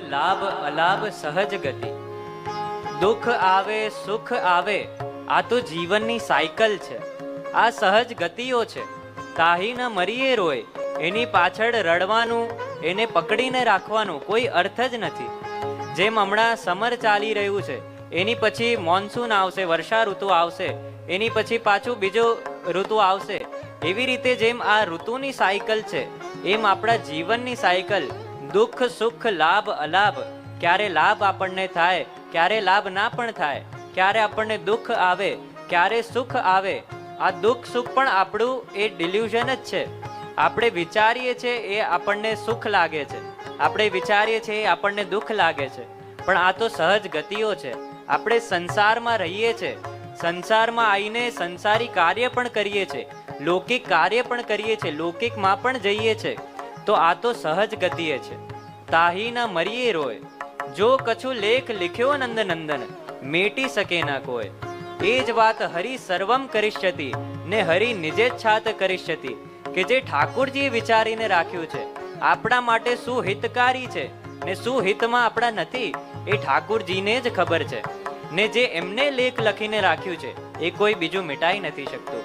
લાભ અલાભ સહજ ગતિ. દુઃખ આવે સુખ આવે, આ તો જીવનની સાયકલ છે. આ સહજ ગતિઓ છે. તાહી ન મરીએ રોય, એની પાછળ રડવાનું, એને પકડીને રાખવાનું કોઈ અર્થ જ નથી. જેમ હમણાં સમર ચાલી રહ્યું છે, એની પછી મોન્સૂન આવશે, વર્ષા ઋતુ આવશે, એની પછી પાછું બીજું ઋતુ આવશે. એવી રીતે જેમ આ ઋતુની સાયકલ છે, એમ આપણા જીવનની સાયકલ દુઃખ સુખ લાભ અલાભ. ક્યારે લાભ આપણને થાય, ક્યારે લાભ ના પણ થાય, ક્યારે આપણને દુઃખ આવે, ક્યારે સુખ આવે. આ દુઃખ સુખ પણ આપણું એ ડિલ્યુઝન જ છે. આપણે વિચારીએ છીએ એ આપણને સુખ લાગે છે, આપણે વિચારીએ છીએ એ આપણને દુઃખ લાગે છે, પણ આ તો સહજ ગતિઓ છે. આપણે સંસારમાં રહીએ છીએ, સંસારમાં આવીને સંસારી કાર્ય પણ કરીએ છીએ, લૌકિક કાર્ય પણ કરીએ છીએ, લૌકિકમાં પણ જઈએ છીએ. તો આ તો સહજ ગતિએ છે. તાહી ન મરીએ રોય, જો કછું લેખ લીખ્યો નંદ નંદન, મેટી શકે ના કોઈ. એ જ વાત હરિ સર્વમ કરિષ્યતિ, ને હરિ નિજેચ્છાત કરિષ્યતિ. કે જે ઠાકોરજીએ વિચારીને રાખ્યું છે આપણા માટે શું હિતકારી છે ને શું હિતમાં આપણા નથી, એ ઠાકોરજીને જ ખબર છે. ને જે એમને લેખ લખીને રાખ્યું છે એ કોઈ બીજું મિટાઈ નથી શકતું.